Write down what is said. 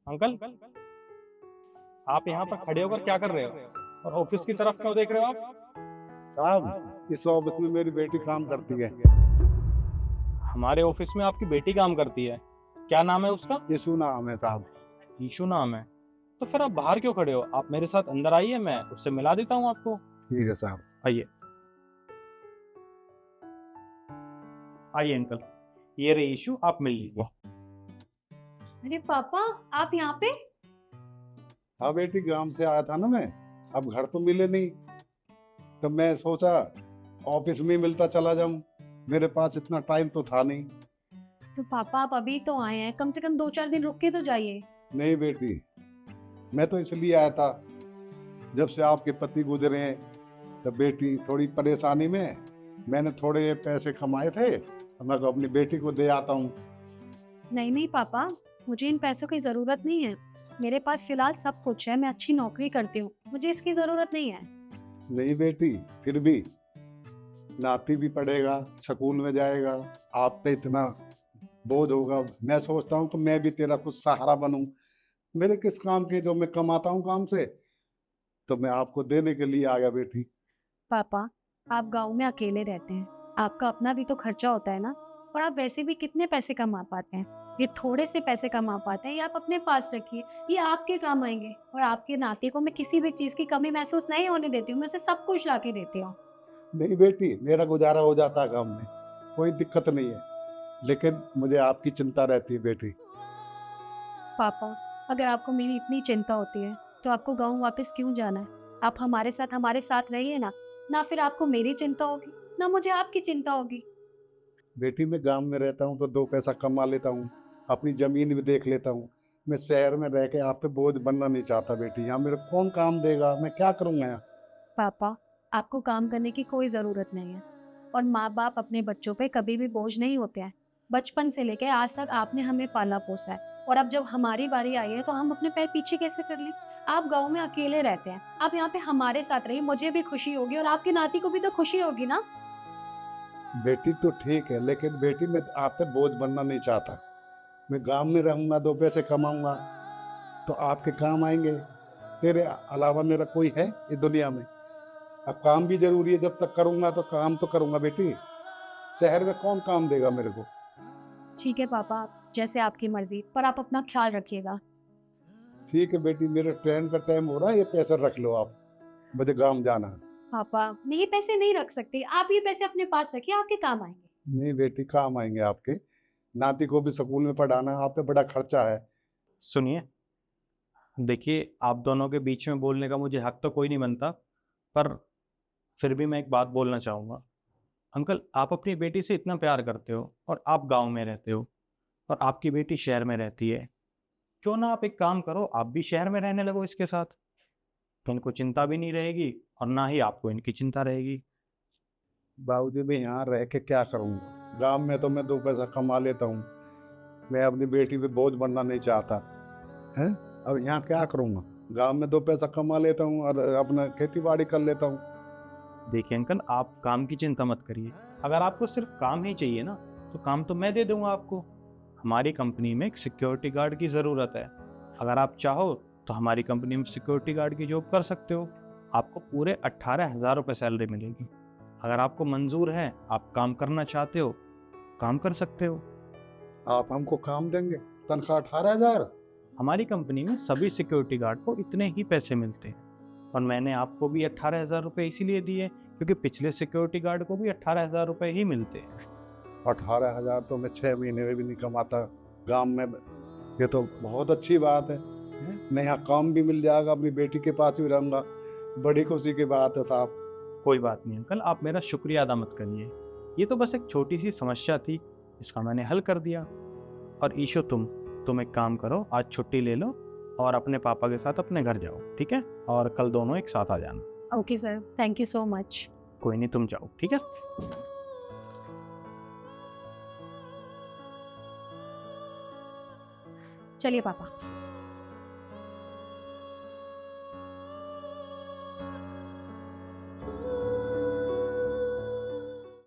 Uncle, आप यहाँ पर खड़े होकर क्या कर रहे हो और ऑफिस की तरफ क्यों देख रहे हो आप? साहब, इस ऑफिस में मेरी बेटी काम करती है। हमारे ऑफिस में आपकी बेटी काम करती है। क्या नाम है उसका? यीशु नाम है साहब। ईशु नाम है। तो फिर आप बाहर क्यों खड़े हो? आप मेरे साथ अंदर आइए, मैं उससे मिला देता हूँ आपको। ठीक है साहब। आइए। आइए अंकल, ये रही ईशु, आप मिल लीजिए। अरे पापा, आप यहाँ पे? हाँ बेटी, गांव से आया था ना मैं। अब घर तो मिले नहीं, तो मैं सोचा ऑफिस में ही मिलता चला जाऊं। मेरे पास इतना टाइम तो था नहीं। तो पापा, आप अभी तो आए हैं, कम से कम 2-4 दिन रुक के तो जाइए। नहीं बेटी, मैं तो इसलिए आया था, जब से आपके पति गुजरे हैं तब बेटी थोड़ी परेशानी में मैंने थोड़े पैसे कमाए थे, तो मैं तो अपनी बेटी को दे आता हूँ। नहीं नहीं पापा, मुझे इन पैसों की जरूरत नहीं है। मेरे पास फिलहाल सब कुछ है, मैं अच्छी नौकरी करती हूँ, मुझे इसकी जरूरत नहीं है। नहीं बेटी, फिर भी नाती भी पड़ेगा, स्कूल में जाएगा, आप पे इतना बोझ होगा। मैं सोचता हूँ कि मैं भी तेरा कुछ सहारा बनूं। मेरे किस काम के, जो मैं कमाता हूँ काम से, तो मैं आपको देने के लिए आ गया बेटी। पापा, आप गांव में अकेले रहते हैं, आपका अपना भी तो खर्चा होता है ना। और आप वैसे भी कितने पैसे कमा पाते हैं? ये थोड़े से पैसे कमा पाते हैं, ये आप अपने पास रखिए, ये आपके काम आएंगे। और आपके नाते को मैं किसी भी चीज की कमी महसूस नहीं होने देती हूँ, मैं उसे सब कुछ ला के देती हूँ। नहीं बेटी, मेरा गुजारा हो जाता है काम में, कोई दिक्कत नहीं है, लेकिन मुझे आपकी चिंता रहती है बेटी। पापा, अगर आपको मेरी इतनी चिंता होती है तो आपको गांव वापस क्यों जाना है? आप हमारे साथ रहिए ना। ना फिर आपको मेरी चिंता होगी, ना मुझे आपकी चिंता होगी। बेटी, मैं गांव में रहता हूँ तो दो पैसा कमा लेता हूँ, अपनी जमीन भी देख लेता हूँ। मैं शहर में रह के आप पे बोझ बनना नहीं चाहता बेटी। यहाँ मेरे कौन काम देगा, मैं क्या करूँगा यहाँ। पापा, आपको काम करने की कोई जरूरत नहीं है। और माँ बाप अपने बच्चों पे कभी भी बोझ नहीं होते हैं। बचपन से लेकर आज तक आपने हमें पाला पोसा है, और अब जब हमारी बारी आई है तो हम अपने पैर पीछे कैसे कर लें? आप गांव में अकेले रहते हैं, आप यहाँ पे हमारे साथ रहिए, मुझे भी खुशी होगी और आपकी नाती को भी तो खुशी होगी ना। बेटी तो ठीक है, लेकिन बेटी मैं आप पे बोझ बनना नहीं चाहता। मैं गांव में रहूँगा, दो पैसे कमाऊँगा तो आपके काम आएंगे। तेरे अलावा मेरा कोई है इस दुनिया में? अब काम भी जरूरी है, जब तक करूँगा तो काम तो करूँगा बेटी। शहर में कौन काम देगा मेरे को। ठीक है पापा, जैसे आपकी मर्जी, पर आप अपना ख्याल रखिएगा। ठीक है बेटी, मेरे ट्रेन का टाइम हो रहा है, ये पैसे रख लो आप, मुझे गांव जाना है। पापा, मैं ये पैसे नहीं रख सकती, आप ये पैसे अपने पास रखिए, आपके काम आएंगे। नहीं बेटी, काम आएंगे आपके। नाती को भी स्कूल में पढ़ाना है, आप पे बड़ा खर्चा है। सुनिए, देखिए, आप दोनों के बीच में बोलने का मुझे हक तो कोई नहीं बनता, पर फिर भी मैं एक बात बोलना चाहूँगा। अंकल, आप अपनी बेटी से इतना प्यार करते हो और आप गांव में रहते हो और आपकी बेटी शहर में रहती है। क्यों ना आप एक काम करो, आप भी शहर में रहने लगो इसके साथ। तो इनको चिंता भी नहीं रहेगी और ना ही आपको इनकी चिंता रहेगी। बाबूजी, मैं यहाँ रह के क्या करूँगा? गांव में तो मैं दो पैसा कमा लेता हूँ। मैं अपनी बेटी पे बोझ बनना नहीं चाहता है। अब यहाँ क्या करूँगा? गांव में दो पैसा कमा लेता हूँ और अपना खेती बाड़ी कर लेता हूँ। देखिए अंकल, आप काम की चिंता मत करिए। अगर आपको सिर्फ काम ही चाहिए ना, तो काम तो मैं दे दूंगा आपको। हमारी कंपनी में एक सिक्योरिटी गार्ड की ज़रूरत है। अगर आप चाहो तो हमारी कंपनी में सिक्योरिटी गार्ड की जॉब कर सकते हो। आपको पूरे 18,000 रुपये सैलरी मिलेगी। अगर आपको मंजूर है, आप काम करना चाहते हो, काम कर सकते हो। आप हमको काम देंगे? तनख्वाह 18,000? हमारी कंपनी में सभी सिक्योरिटी गार्ड को इतने ही पैसे मिलते हैं। और मैंने आपको भी 18,000 रुपये इसीलिए दिए क्योंकि पिछले सिक्योरिटी गार्ड को भी 18,000 रुपये ही मिलते हैं। 18,000 तो मैं 6 महीने में भी नहीं कमाता गांव में। ये तो बहुत अच्छी बात है, हैं? मैं यहाँ काम भी मिल जाएगा, अपनी बेटी के पास भी रहूँगा। बड़ी खुशी की बात है साहब। कोई बात नहीं अंकल, आप मेरा शुक्रिया अदा मत करिए। ये तो बस एक छोटी सी समस्या थी, इसका मैंने हल कर दिया। और ईशो, तुम एक काम करो, आज छुट्टी ले लो और अपने पापा के साथ अपने घर जाओ, ठीक है? और कल दोनों एक साथ आ जाना। Okay sir, thank you so much. कोई नहीं, तुम जाओ, ठीक है? चलिए पापा।